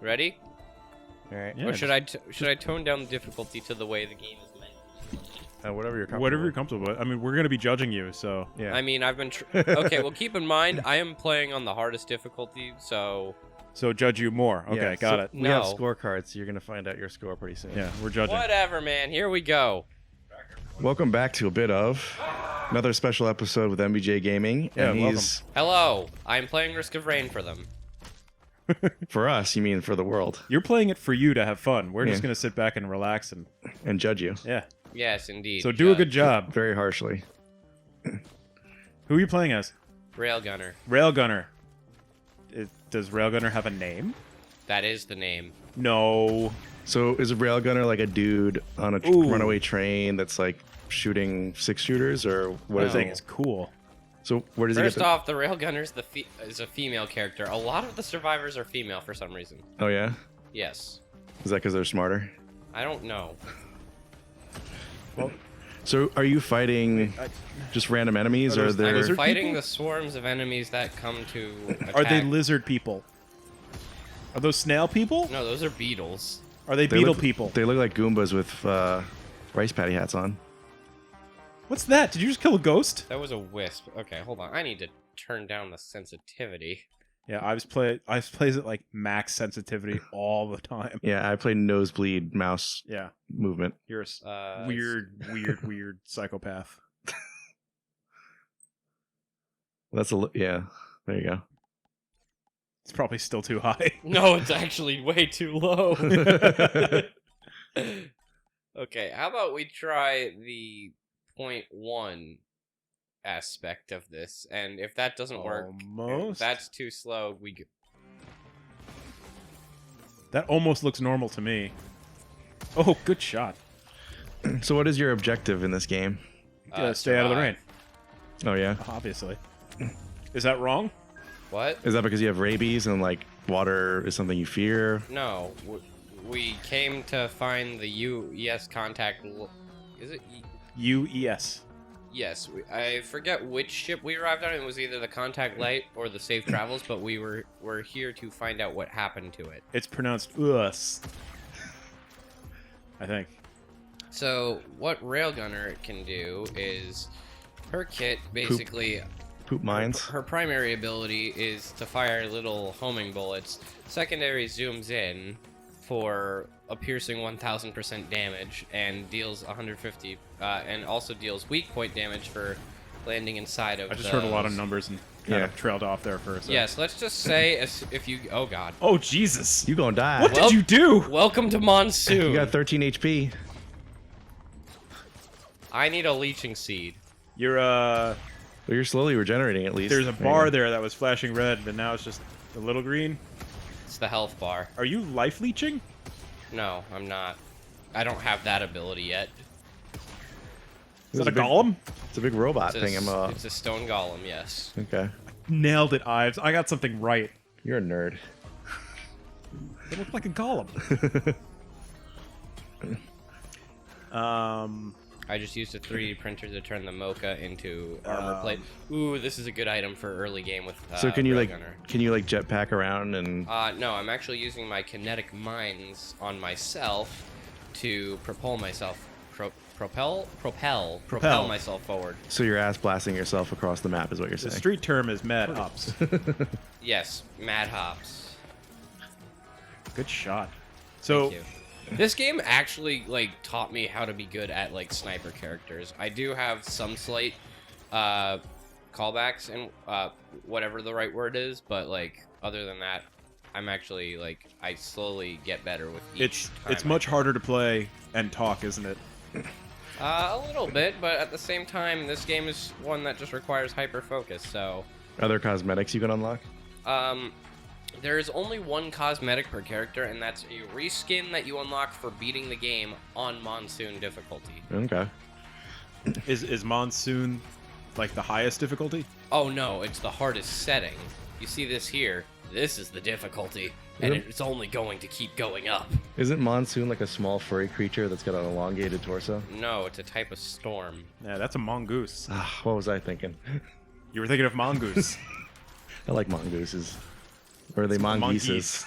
Ready? All right. Yeah, Or should I tone down the difficulty to the way the game is meant? Whatever you're comfortable Whatever you're with. comfortable with. I mean, we're gonna be judging you, so Yeah. I mean, I've been okay. Well, keep in mind, I am playing on the hardest difficulty, so judge you more. Okay, Yeah, got so it. We have No. scorecards, so you're gonna find out your score pretty soon. Yeah, we're judging. whatever, man. Here we go. Welcome back to a bit of another special episode with MBJ Gaming. Yeah, and he's Hello, I'm playing Risk of Rain for them. for us. You mean for the world You're playing it for you to have fun. We're just Yeah. gonna sit back and relax and and judge you yeah. Yes, indeed. So do a good job. very harshly. Who are you playing as? Railgunner. Railgunner. Does Railgunner have a name? That is the name. No. So is a railgunner like a dude on a Ooh. runaway train that's like shooting 6-shooters, or what I is think it? it's cool. So where does he First get the... off, the Railgunner's is a female character. A lot of the survivors are female for some reason. Oh yeah, Yes. is that because they're smarter? I don't know. Well, So are you fighting just random enemies, Are or those they're lizard Fighting people? the swarms of enemies that come to attack. are they lizard people? Are those snail people? No, those are beetles. Are they they beetle look, people? They look like Goombas with rice patty hats on. What's that? Did you just kill a ghost? That was a wisp. Okay, hold on. I need to turn down the sensitivity. Yeah, Ives plays it like max sensitivity all the time. Yeah, I play nosebleed mouse Yeah, movement. you're a weird psychopath. That's yeah. There you go. It's probably still too high. No, it's actually way too low. Okay, how about we try the 0.1 aspect of this, and if that doesn't work, Almost. if that's too slow, we go. That almost looks normal to me. Oh, good shot. So what is your objective in this game? Stay out of the rain. survive. Oh yeah, Obviously. Is that wrong? What? is that because you have rabies and like water is something you fear? No, we came to find the UES contact. Is it? UES. Yes, I forget which ship we arrived on. It was either the Contact Light or the Safe Travels, but we're here to find out what happened to it. It's pronounced us. I think. So what Railgunner can do is her kit basically Poop mines. her primary ability is to fire little homing bullets. Secondary zooms in for a piercing 1000% damage and deals 150 and also deals weak point damage for landing inside of I just heard a lot of those. numbers and kind Yeah. of trailed off there for a second. Yes, let's just say if you oh god. Oh, Jesus. You gonna die? What Well- did you do? Welcome to Monsoon. You got 13 HP. I need a leeching seed. You're, Well, you're slowly regenerating at least. there's a There you bar go. there that was flashing red, but now it's just a little green. It's the health bar. Are you life leeching? No, I'm not. I don't have that ability yet. Is that It's a golem? It's a big robot It's thing. it's a stone golem, yes. Okay. Nailed it, Ives. I got something right. You're a nerd. It looked like a golem. I just used a 3D printer to turn the mocha into armor plate. Ooh, this is a good item for early game with So can you Railgunner. like jetpack around and No, I'm actually using my kinetic mines on myself to propel myself. Propel myself forward. so you're ass blasting yourself across the map is what you're The saying? street term is mad hops. Yes, mad hops. Good shot. So, Thank you. This game actually taught me how to be good at sniper characters. I do have some slight callbacks and whatever the right word is, but other than that, I'm actually I slowly get better with each time. it's much harder to play and talk, isn't it? A little bit, but at the same time, this game is one that just requires hyper focus. So, Other cosmetics you can unlock? there is only one cosmetic per character, and that's a reskin that you unlock for beating the game on Monsoon difficulty. Okay. Is Monsoon the highest difficulty? Oh no, it's the hardest setting. You see this here? This is the difficulty, and Yep. it's only going to keep going up. Isn't Monsoon like a small furry creature that's got an elongated torso? No, it's a type of storm. Yeah, that's a mongoose. Ah, what was I thinking? You were thinking of mongoose. I like mongooses. Or are they It's mongooses?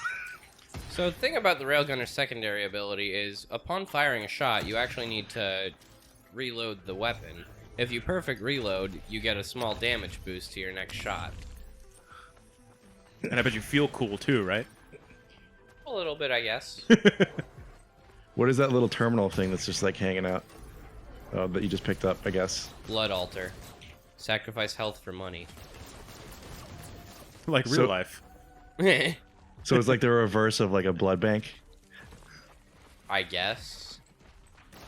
monkeys. So the thing about the Railgunner's secondary ability is, upon firing a shot, you actually need to reload the weapon. If you perfect reload, you get a small damage boost to your next shot. And I bet you feel cool too, right? A little bit, I guess. What is that little terminal thing that's just like hanging out? That you just picked up, I guess. Blood altar. Sacrifice health for money. Like real life. So it's like the reverse of like a blood bank. I guess.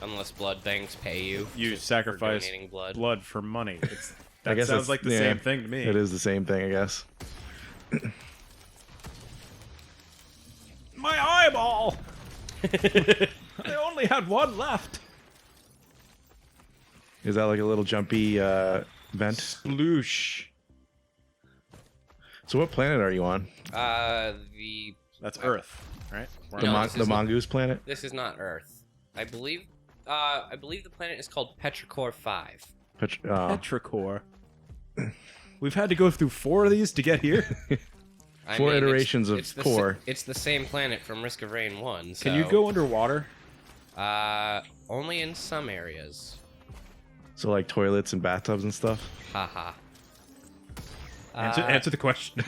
Unless blood banks pay you. You for sacrifice donating blood. blood for money. It's, I that guess sounds like the same thing to me. It is the same thing, I guess. My eyeball! I only had one left. Is that like a little jumpy vent? Sploosh. So what planet are you on? That's Earth, right? The, No, this the is not- mongoose planet? This is not Earth. I believe the planet is called Petrichor 5. Petrichor. We've had to go through 4 of these to get here. I Four mean, iterations of it's the core. It's the same planet from Risk of Rain 1. So, Can you go underwater? only in some areas. So like toilets and bathtubs and stuff? Haha. Answer the question.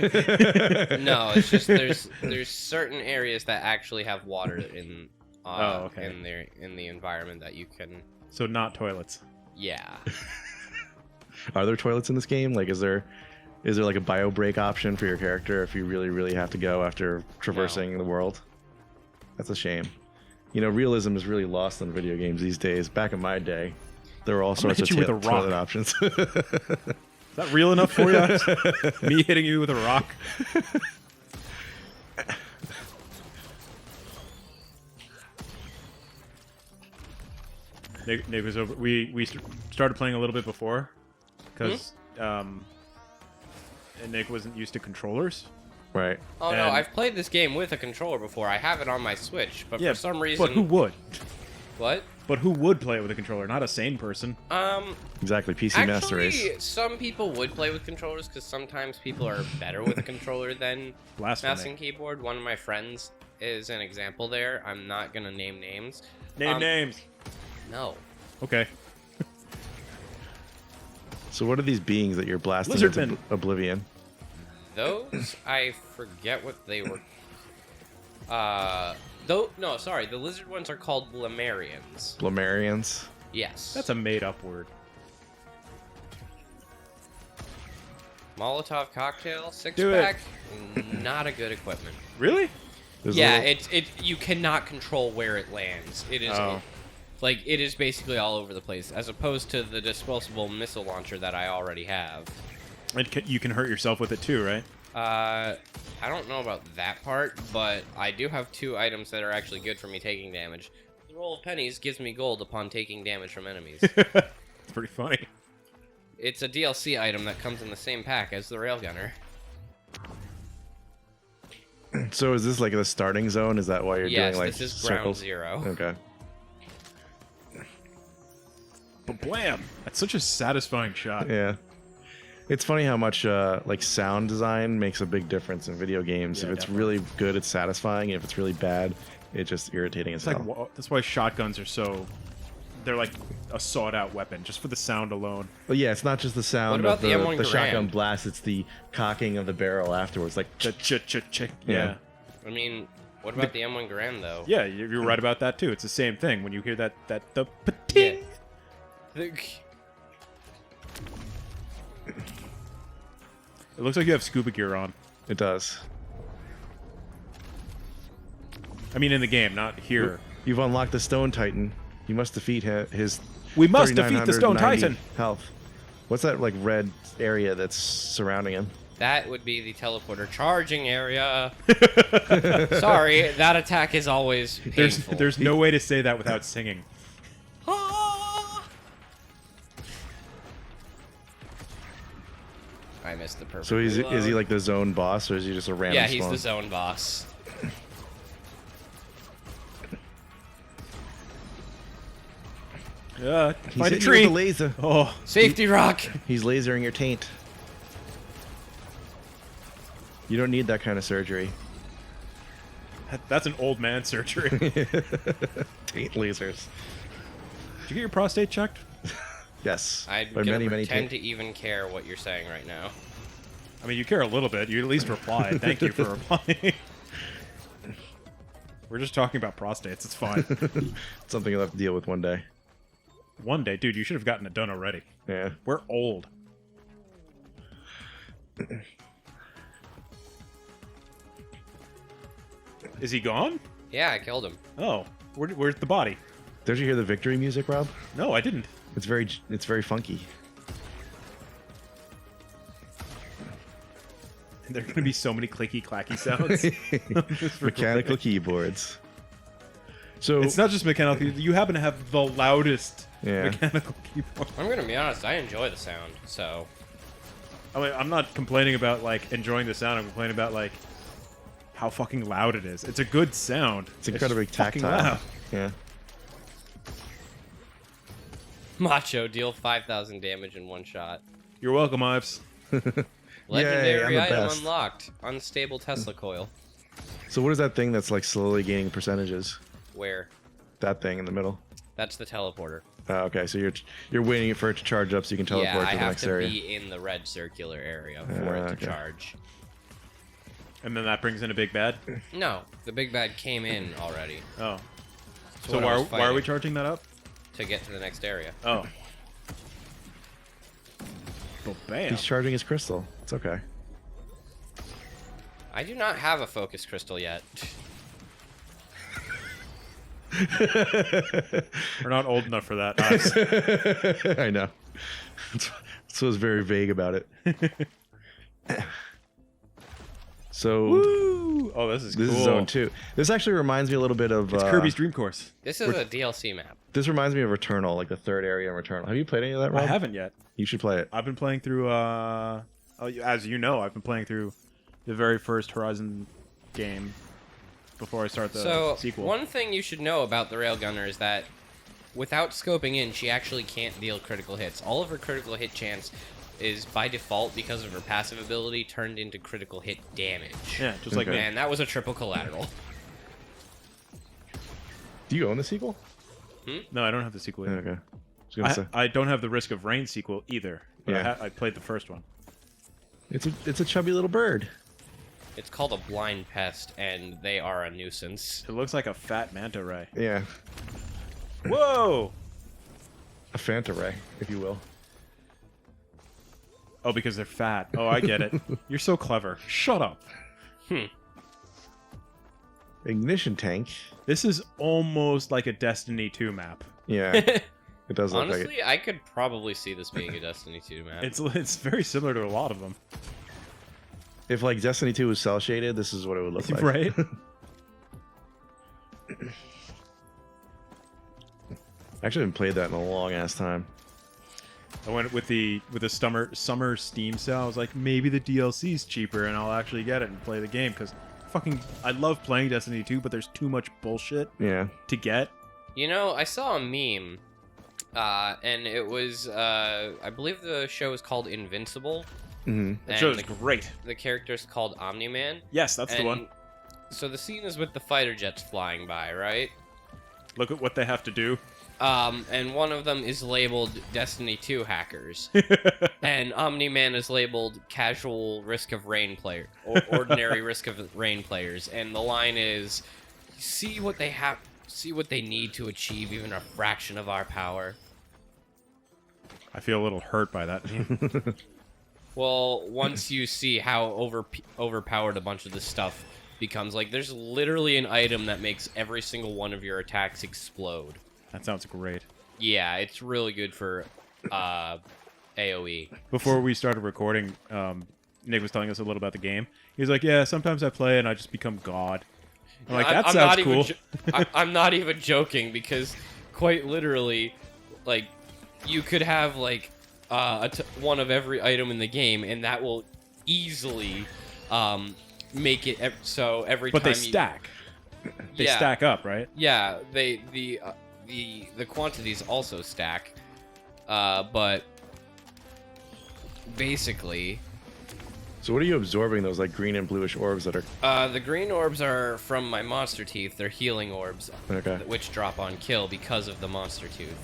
No, it's just there's certain areas that actually have water in okay. in the environment that you can. So not toilets. Yeah. Are there toilets in this game? Like, is there like a bio break option for your character if you really have to go after traversing the world? That's a shame. You know, realism is really lost in video games these days. Back in my day, there were all sorts of hit you with a rock. toilet options. Is that real enough for you? Me hitting you with a rock? Nick was over. We started playing a little bit before because Nick wasn't used to controllers. Right. Oh no, And- I've played this game with a controller before. I have it on my Switch, but for some reason. But who would? What? But who would play it with a controller? Not a sane person. Exactly. PC Master Race. Actually, some people would play with controllers because sometimes people are better with a controller than mouse Blasphemy. and keyboard. One of my friends is an example there. I'm not gonna name names. Name names. No. Okay. So what are these beings that you're blasting Lizardmen. into oblivion? Those I forget what they were. No, sorry. The lizard ones are called Blamarians. Blamarians? Yes. That's a made-up word. Molotov cocktail, Do six-pack. Not a good equipment. Really? There's Yeah, little- you cannot control where it lands. It is Oh. like it is basically all over the place, as opposed to the disposable missile launcher that I already have. And you can hurt yourself with it too, right? I don't know about that part, but I do have 2 items that are actually good for me taking damage. The roll of pennies gives me gold upon taking damage from enemies. It's pretty funny. It's a DLC item that comes in the same pack as the railgunner. So is this like the starting zone? Is that why you're Yes, doing like this is ground circles? 0. Okay. But blam! That's such a satisfying shot. Yeah. It's funny how much like sound design makes a big difference in video games. Yeah, if it's definitely. really good, it's satisfying. If it's really bad, it's just irritating as It's like hell. that's why shotguns are so. They're like a sought-out weapon just for the sound alone. But yeah, it's not just the sound What of about the M1 the shotgun Garand? blast. It's the cocking of the barrel afterwards. Like Yeah. I mean, what about the M1 Garand though? Yeah, you're right about that too. It's the same thing when you hear the pating. It looks like you have scuba gear on. it does. I mean, in the game, not here. You've unlocked the Stone Titan. You must defeat his. We must defeat the Stone 3990 Titan. Health. What's that like red area that's surrounding him? That would be the teleporter charging area. Sorry, that attack is always painful. There's no way to say that without singing. I missed the perfect. So is he reload. like the zone boss, or is he just a random? Yeah, he's spawn? the zone boss. Yeah, He's find a hitting you with tree. a laser. Oh, Safety rock. He's lasering your taint. You don't need that kind of surgery. That's an old man surgery. Taint lasers. Did you get your prostate checked? Yes. I'm By gonna many pretend to even care what you're saying right now. I mean, you care a little bit. You at least replied. Thank you for replying. We're just talking about prostates. It's fine. Something you'll have to deal with one day. One day, dude, you should have gotten it done already. Yeah. We're old. Is he gone? Yeah, I killed him. Oh, where's the body? Did you hear the victory music, Rob? No, I didn't. It's very funky. There are going to be so many clicky clacky sounds. Mechanical keyboards. So It's not just mechanical. You happen to have the loudest Yeah. mechanical keyboard. I'm gonna be honest, I enjoy the sound, so I mean, I'm not complaining about like enjoying the sound. I'm complaining about like how fucking loud it is. It's a good sound. it's incredibly fucking tactile. loud. Yeah. Macho deal 5,000 damage in one shot. You're welcome, Ives. Legendary I'm the item best. unlocked. Unstable Tesla coil. So what is that thing that's like slowly gaining percentages? Where? That thing in the middle. That's the teleporter. Okay, so you're waiting for it to charge up so you can teleport Yeah, I to the have next to area. be in the red circular area for it to Okay. charge. And then that brings in a big bad. No, the big bad came in already. Oh, That's so what I was why are we fighting charging that up? to get to the next area? Oh. Well, bam. He's charging his crystal. It's okay. I do not have a focus crystal yet. We're not old enough for that. Ives. I know. So I was very vague about it. So Woo! Oh, this is this cool. is Zone 2. This actually reminds me a little bit of It's Kirby's Dream Course. This is a DLC map. This reminds me of Returnal, like the third area in Returnal. Have you played any of that, Rob? I haven't yet. You should play it. I've been playing through. As you know, I've been playing through the very first Horizon game before I start the So, sequel. one thing you should know about the Railgunner is that without scoping in, she actually can't deal critical hits. All of her critical hit chance is by default, because of her passive ability, turned into critical hit damage. Yeah, just like Okay. me. And that was a triple collateral. Do you own the sequel? No, I don't have the sequel Yeah, yet. okay. I was gonna say. I don't have the Risk of Rain sequel either. But Yeah. I played the first one. It's a chubby little bird. It's called a blind pest, and they are a nuisance. It looks like a fat manta ray. Yeah. Whoa! A Fanta ray, if you will. Oh, because they're fat. Oh, I get it. You're so clever. Shut up. Ignition tank. This is almost like a Destiny 2 map. Yeah. It does look like it. Honestly, I could probably see this being a Destiny 2 map. It's very similar to a lot of them. If like Destiny 2 was cell shaded, this is what it would look like. Right? I actually haven't played that in a long ass time. I went with the summer Steam sale. I was like, maybe the DLC's cheaper and I'll actually get it and play the game because I love playing Destiny 2, but there's too much bullshit Yeah. to get. You know, I saw a meme, and it was, I believe the show is called Invincible. Mm-hmm. That and show's the, great. the character's called Omni-Man. Yes, that's the And one. So the scene is with the fighter jets flying by, right? Look at what they have to do. And one of them is labeled Destiny 2 hackers. And Omni-Man is labeled casual Risk of Rain player, or ordinary Risk of Rain players. And the line is, see what they need to achieve even a fraction of our power. I feel a little hurt by that. Well, once you see how overpowered a bunch of this stuff becomes, like, there's literally an item that makes every single one of your attacks explode. That sounds great. Yeah, it's really good for AoE. Before we started recording, Nick was telling us a little about the game. He was like, yeah, sometimes I play and I just become God. I'm like, that I'm sounds not cool. I'm not even joking, because quite literally, like, you could have, like, one of every item in the game, and that will easily make it so every But time they stack. They Yeah. stack up, right? Yeah, the quantities also stack, but basically, So what are you absorbing? Those like green and bluish orbs that are The green orbs are from my monster teeth. They're healing orbs, okay. which drop on kill because of the monster tooth.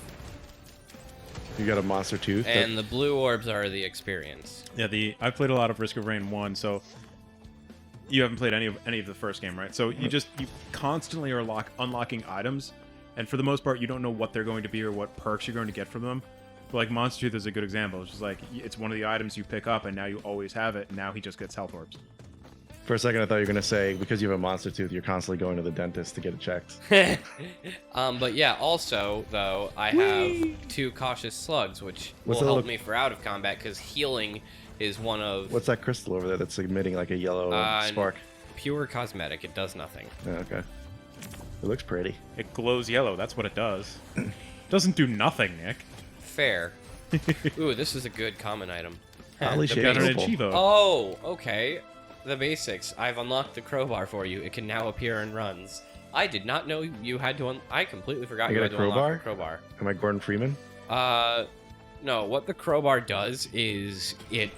You got a monster tooth. And the blue orbs are the experience. Yeah, I've played a lot of Risk of Rain 1, so you haven't played any of the first game, right? So you constantly are unlocking items, and for the most part, you don't know what they're going to be or what perks you're going to get from them. But like Monster Tooth is a good example. It's just like it's one of the items you pick up, and now you always have it. And now he just gets health orbs. For a second, I thought you were gonna say because you have a monster tooth, you're constantly going to the dentist to get it checked. But yeah, also though, I have 2 cautious slugs, which will help me for out of combat because healing is one of. What's that crystal over there that's emitting like a yellow spark? Pure cosmetic. It does nothing. Oh, okay. It looks pretty. It glows yellow. That's what it does. Doesn't do nothing, Nick. Fair. Ooh, this is a good common item. Oddly shaped Got an opal. Achivo. Oh, okay. The basics. I've unlocked the crowbar for you. It can now appear in runs. I did not know you had to. I completely forgot You you got had a to unlock the crowbar? crowbar. Am I Gordon Freeman? No. What the crowbar does is it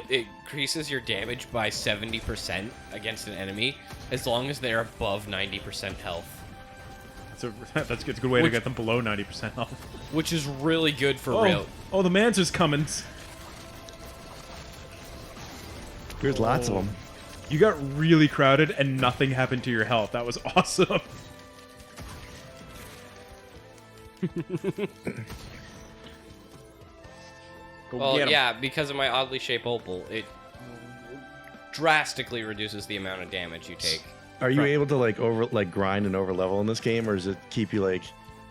increases your damage by 70% against an enemy as long as they're above 90% health. That's a good way to get them below 90% health. Which is really good for real. Oh, the man's just coming. There's lots of them. You got really crowded and nothing happened to your health. That was awesome. Well, yeah, because of my oddly shaped opal, it drastically reduces the amount of damage you take. Are you able to like grind and over level in this game, or does it keep you like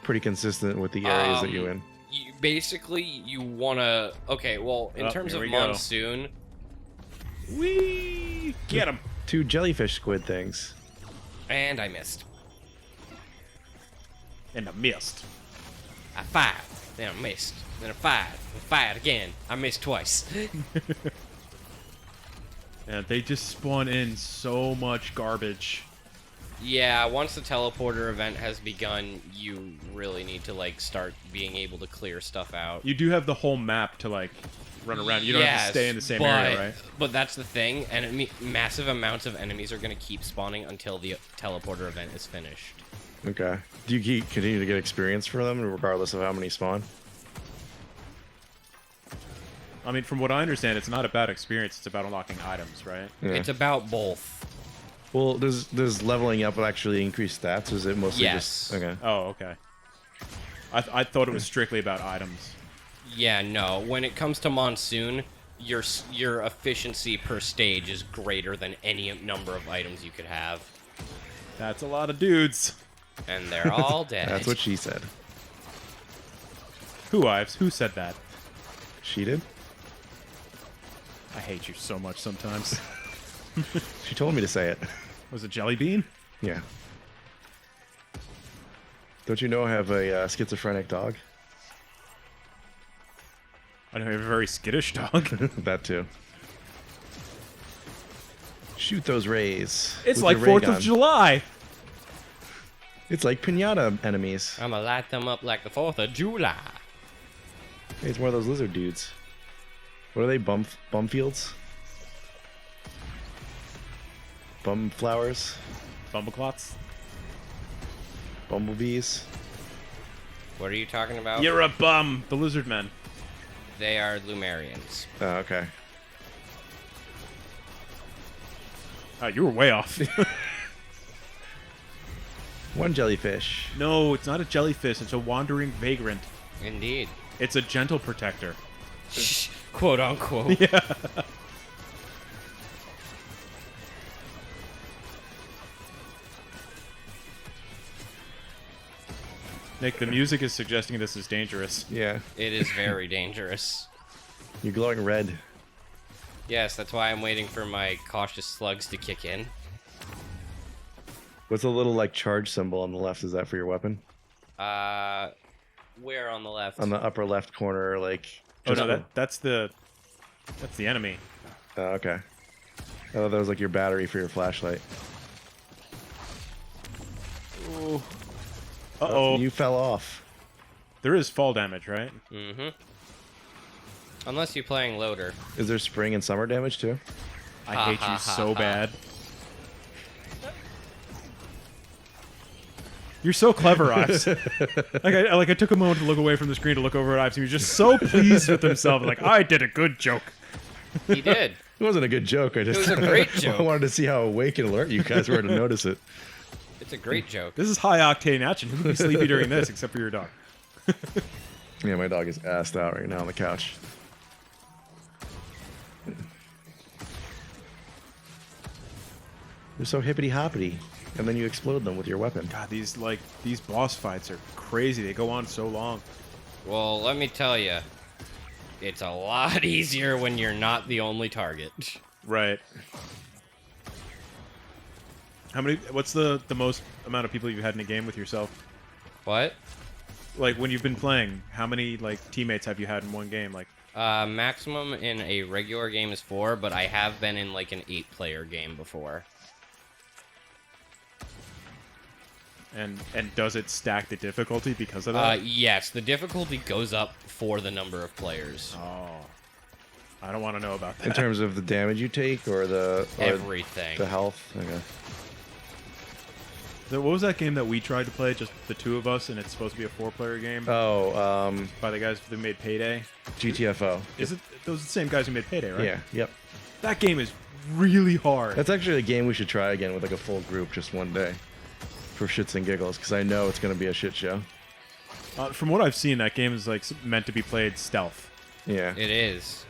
pretty consistent with the areas that you're in? Basically, you wanna. Okay, well, in terms of monsoon, Whee! Get him. 2 jellyfish squid things. and I missed. And I missed. I fired, then I missed, then I fired again. I missed twice. Yeah, they just spawn in so much garbage. Yeah, once the teleporter event has begun, you really need to like start being able to clear stuff out. You do have the whole map to like run around. You don't have to stay in the same area, right? But that's the thing, and massive amounts of enemies are going to keep spawning until the teleporter event is finished. Okay. Do you continue to get experience for them regardless of how many spawn? I mean, from what I understand, it's not about experience. It's about unlocking items, right? Yeah. It's about both. Well, does leveling up actually increase stats? Or is it mostly Yes. just okay? Oh, okay. I thought it was strictly about items. Yeah, no. When it comes to monsoon, your efficiency per stage is greater than any number of items you could have, That's a lot of dudes. and they're all dead. That's what she said. Who, Ives? Who said that? She did. I hate you so much sometimes. She told me to say it. Was it Jelly Bean? Yeah. Don't you know I have a schizophrenic dog? I know you have a very skittish dog. That too. Shoot those rays. It's with like your ray 4th of gun. July. It's like pinata enemies. I'm gonna light them up like the 4th of July. Hey, it's one of those lizard dudes. What are they? Bum fields? Bum flowers? Bumbleclots. Bumblebees? What are you talking about? You're a bum. The lizard men. They are Lumerians. Oh, okay. Oh, you were way off. One jellyfish. No, it's not a jellyfish. It's a wandering vagrant. Indeed. It's a gentle protector. Quote unquote. Yeah. Nick, the music is suggesting this is dangerous. Yeah. It is very dangerous. You're glowing red. Yes, that's why I'm waiting for my cautious slugs to kick in. What's the little like charge symbol on the left? Is that for your weapon? Where on the left? On the upper left corner, like. Oh just no, that's the enemy. Oh, okay. I thought that was like your battery for your flashlight. Ooh. Uh-oh. You fell off. There is fall damage, right? Mm-hmm. Unless you're playing loader. Is there spring and summer damage too? I hate you so bad. You're so clever, Ives. I took a moment to look away from the screen to look over at Ives. He was just so pleased with himself. Like, I did a good joke. He did. It wasn't a good joke. I just It was a great joke. I wanted to see how awake and alert you guys were to notice it. It's a great joke. This is high octane action. Who can be sleepy during this except for your dog? Yeah, my dog is assed out right now on the couch. They're so hippity hoppity, and then you explode them with your weapon. God, these boss fights are crazy. They go on so long. Well, let me tell you, it's a lot easier when you're not the only target. Right. What's the most amount of people you've had in a game with yourself? What? Like, when you've been playing, how many, teammates have you had in one game? Like, Maximum in a regular game is 4, but I have been in, an 8-player game before. and does it stack the difficulty because of that? Yes, the difficulty goes up for the number of players. Oh. I don't want to know about that. In terms of the damage you take, or Everything. the health? Okay. What was that game that we tried to play, just the two of us, and it's supposed to be a 4-player game? Oh, by the guys who made Payday? GTFO. Is it? Those are the same guys who made Payday, right? Yeah, yep. That game is really hard. That's actually a game we should try again with a full group just one day. For shits and giggles, because I know it's going to be a shit show. From what I've seen, that game is meant to be played stealth. Yeah. It is.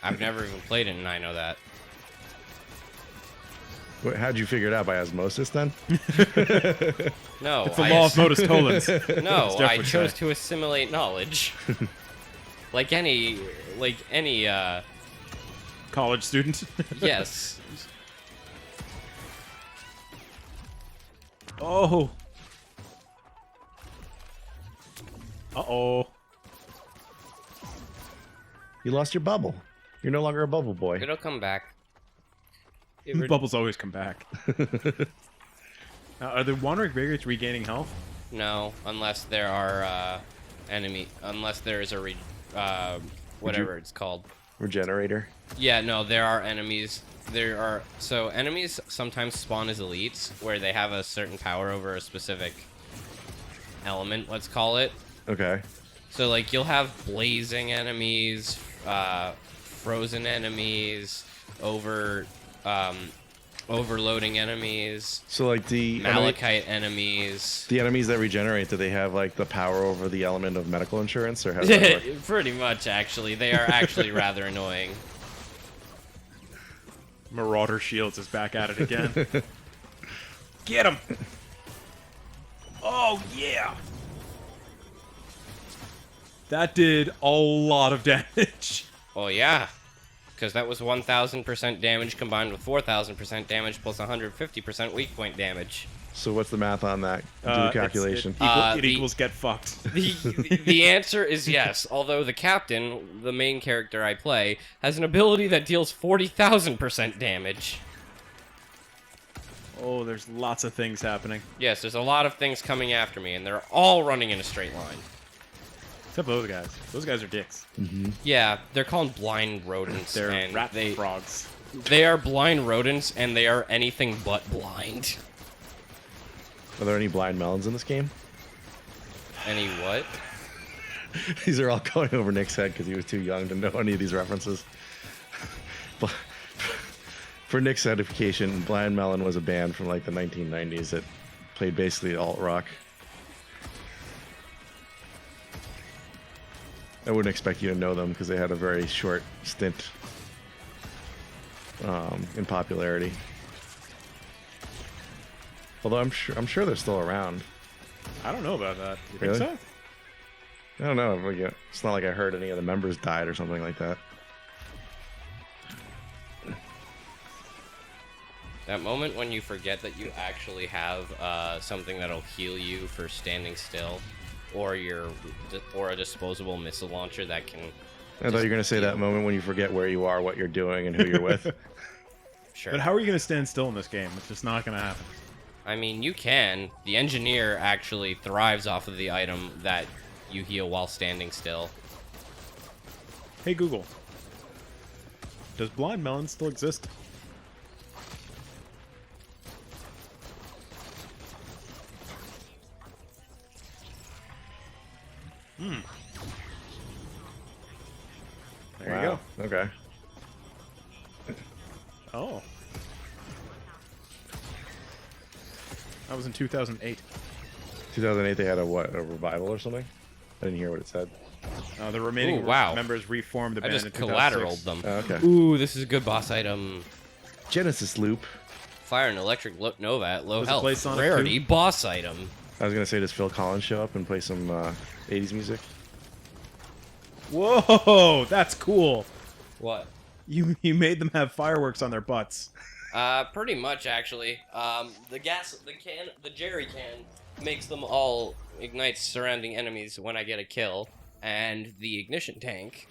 I've never even played it, and I know that. How'd you figure it out? By osmosis, then? No. It's the law of modus tollens. No, Steph I would chose say. to assimilate knowledge. like any, College student. yes. Oh. Uh-oh. You lost your bubble. You're no longer a bubble boy. It'll come back. Bubbles always come back. Now, are the wandering vigorites regaining health? No, unless there are unless there is a whatever it's called. Regenerator. Yeah, no, there are enemies. So enemies sometimes spawn as elites where they have a certain power over a specific element, let's call it. Okay. So you'll have blazing enemies, frozen enemies, overloading enemies. So the Malachite enemies. The enemies that regenerate, do they have the power over the element of medical insurance, or how does that work? Pretty much, actually. They are actually rather annoying. Marauder Shields is back at it again. Get him! Oh, yeah! That did a lot of damage. Oh, yeah. Because that was 1,000% damage combined with 4,000% damage plus 150% weak point damage. So what's the math on that? Do the calculation. It equals get fucked. The answer is yes, although the captain, the main character I play, has an ability that deals 40,000% damage. Oh, there's lots of things happening. Yes, there's a lot of things coming after me, and they're all running in a straight line. Except for those guys. Those guys are dicks. Mm-hmm. Yeah, they're called blind rodents. They're and rat frogs. They are blind rodents, and they are anything but blind. Are there any blind melons in this game? Any what? These are all going over Nick's head because he was too young to know any of these references. But for Nick's edification, Blind Melon was a band from the 1990s that played basically alt rock. I wouldn't expect you to know them because they had a very short stint in popularity. Although I'm sure they're still around. I don't know about that. You Really? think so? I don't know. It's not like I heard any of the members died or something like that. That moment when you forget that you actually have something that'll heal you for standing still, or a disposable missile launcher that can. I thought you were going to say that moment when you forget where you are, what you're doing, and who you're with. Sure. But how are you going to stand still in this game? It's just not going to happen. I mean, you can. The engineer actually thrives off of the item that you heal while standing still. Hey Google, does blind melon still exist? Hmm. There you Wow. Okay. go. Oh. That was in 2008. 2008, they had a what? A revival or something? I didn't hear what it said. The remaining Ooh, wow. members reformed the I band just in 2006. collateraled them. Oh, okay. Ooh, this is a good boss item. Genesis loop. Fire and electric Nova at low Does it health. play Sonic Rarity 2? boss item. I was gonna say, does Phil Collins show up and play some 80s music? Whoa, that's cool. What? You made them have fireworks on their butts. Pretty much actually. The jerry can makes them all ignite surrounding enemies when I get a kill, and the ignition tank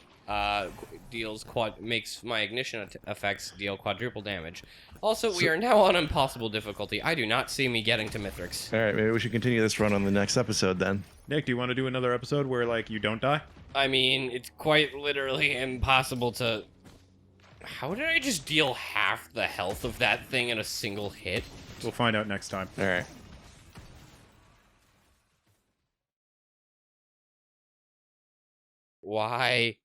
makes my ignition effects deal quadruple damage. Also, we are now on impossible difficulty. I do not see me getting to Mithrix. All right, maybe we should continue this run on the next episode then. Nick, do you want to do another episode where like you don't die? I mean, it's quite literally impossible to... How did I just deal half the health of that thing in a single hit? We'll find out next time. All right. Why?